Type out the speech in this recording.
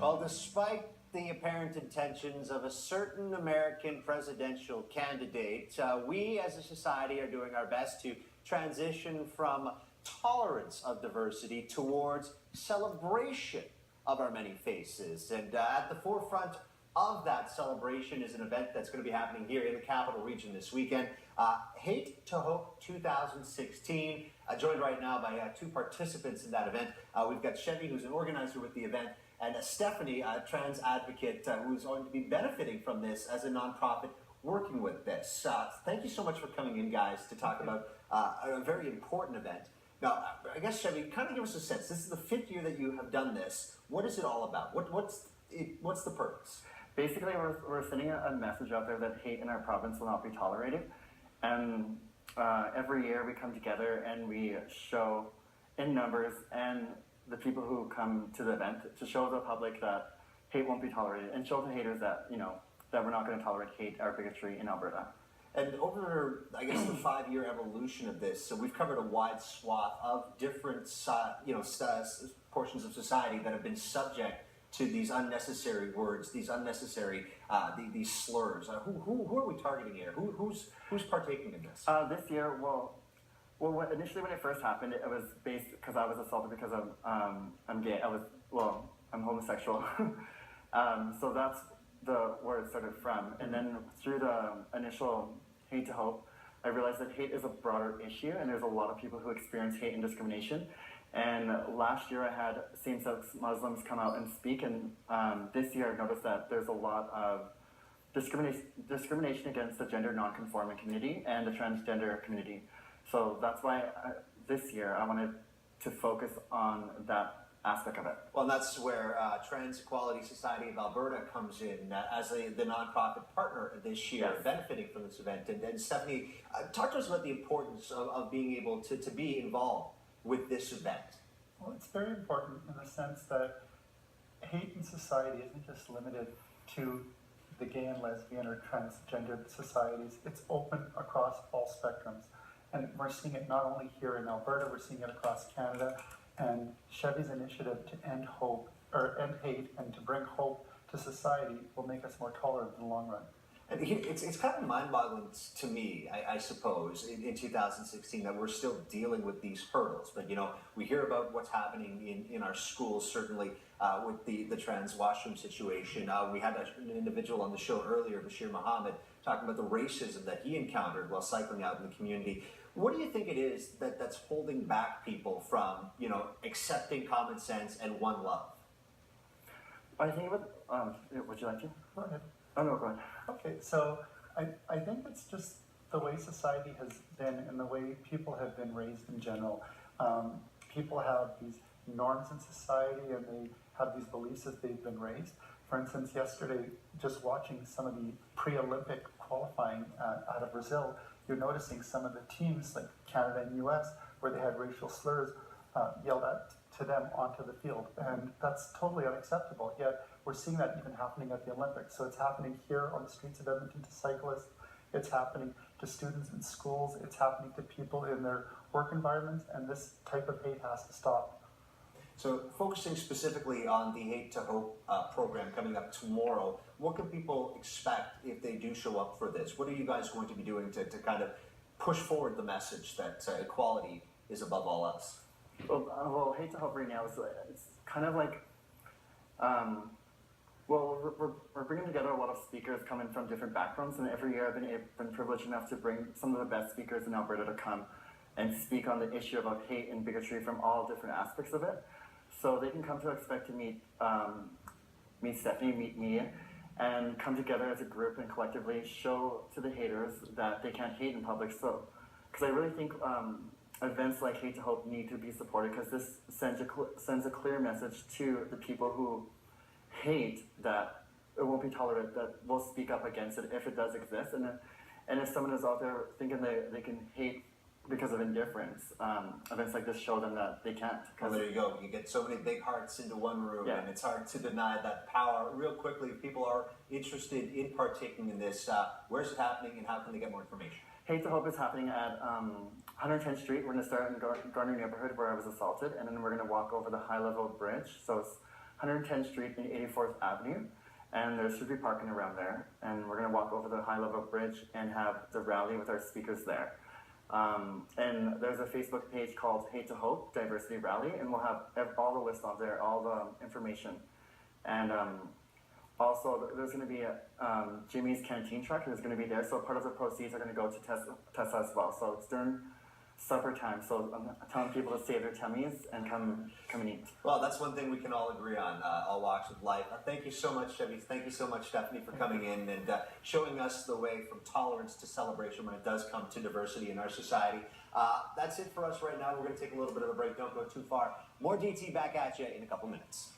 Well, despite the apparent intentions of a certain American presidential candidate, we as a society are doing our best to transition from tolerance of diversity towards celebration of our many faces. And at the forefront of that celebration is an event that's going to be happening here in the Capital Region this weekend. Hate to Hope 2016, joined right now by two participants in that event. We've got Chevi, who's an organizer with the event, and Stephanie, a trans advocate who's going to be benefiting from this as a nonprofit working with this. Thank you so much for coming in, guys, to talk about a very important event. Now, I guess, Chevi, kind of give us a sense. This is the 5th year that you have done this. What is it all about? What's the purpose? Basically, we're sending a message out there that hate in our province will not be tolerated. And every year we come together and we show in numbers and the people who come to the event to show the public that hate won't be tolerated and show the haters that, that we're not going to tolerate hate or bigotry in Alberta. And over, I guess, the 5-year evolution of this, so we've covered a wide swath of different, portions of society that have been subject to these unnecessary words, these unnecessary, these slurs. Who are we targeting here? Who's partaking in this? This year, initially when it first happened, it was based because I was assaulted because I'm gay. I'm homosexual. So that's where it started from. And then through the initial Hate to Hope, I realized that hate is a broader issue, and there's a lot of people who experience hate and discrimination. And last year I had same-sex Muslims come out and speak, and this year I've noticed that there's a lot of discrimination against the gender non-conforming community and the transgender community. So that's why this year I wanted to focus on that aspect of it. Well, and that's where Trans Equality Society of Alberta comes in as the nonprofit partner this year, Yes. benefiting from this event. And Stephanie, talk to us about the importance of being able to be involved with this event. Well, it's very important in the sense that hate in society isn't just limited to the gay and lesbian or transgender societies. It's open across all spectrums. And we're seeing it not only here in Alberta, we're seeing it across Canada. And Chevi's initiative to end hate and to bring hope to society will make us more tolerant in the long run. And it's kind of mind-boggling to me, I suppose, in 2016 that we're still dealing with these hurdles. But, we hear about what's happening in our schools, certainly with the trans washroom situation. We had an individual on the show earlier, Bashir Muhammad, talking about the racism that he encountered while cycling out in the community. What do you think it is that's holding back people from, accepting common sense and one love? I think would you like to? Go ahead. Oh, no, go ahead. Okay, so I think it's just the way society has been and the way people have been raised in general. People have these norms in society and they have these beliefs as they've been raised. For instance, yesterday, just watching some of the pre-Olympic qualifying out of Brazil, you're noticing some of the teams like Canada and US where they had racial slurs yelled at to them onto the field. And that's totally unacceptable. Yet we're seeing that even happening at the Olympics. So it's happening here on the streets of Edmonton to cyclists. It's happening to students in schools. It's happening to people in their work environments. And this type of hate has to stop. So focusing specifically on the Hate to Hope program coming up tomorrow, what can people expect if they do show up for this? What are you guys going to be doing to kind of push forward the message that equality is above all else? Well, Hate to Hope right now it's kind of like, we're bringing together a lot of speakers coming from different backgrounds, and every year I've been privileged enough to bring some of the best speakers in Alberta to come and speak on the issue about hate and bigotry from all different aspects of it. So they can come to expect to meet Stephanie, meet me, and come together as a group and collectively show to the haters that they can't hate in public. So, because I really think events like Hate to Hope need to be supported because this sends a clear message to the people who hate that it won't be tolerated, that we'll speak up against it if it does exist. And if someone is out there thinking they can hate because of indifference, events like this show them that they can't. Well, there you go. You get so many big hearts into one room, Yeah. and it's hard to deny that power. Real quickly, if people are interested in partaking in this, where's it happening and how can they get more information? Hate to Hope is happening at 110th Street. We're going to start in Garner neighborhood where I was assaulted, and then we're going to walk over the high-level bridge. So it's 110th Street and 84th Avenue. And there should be parking around there. And we're going to walk over the high-level bridge and have the rally with our speakers there. And there's a Facebook page called Hate to Hope Diversity Rally, and we'll have all the lists on there, all the information. And also, there's going to be Jimmy's Canteen truck is going to be there, so part of the proceeds are going to go to Tessa as well. So it's during supper time, so I'm telling people to save their tummies and come and eat. Well, that's one thing we can all agree on, all walks of life. Thank you so much, Chevi. Thank you so much, Stephanie, for coming in and showing us the way from tolerance to celebration when it does come to diversity in our society. That's it for us right now. We're going to take a little bit of a break. Don't go too far. More DT back at you in a couple minutes.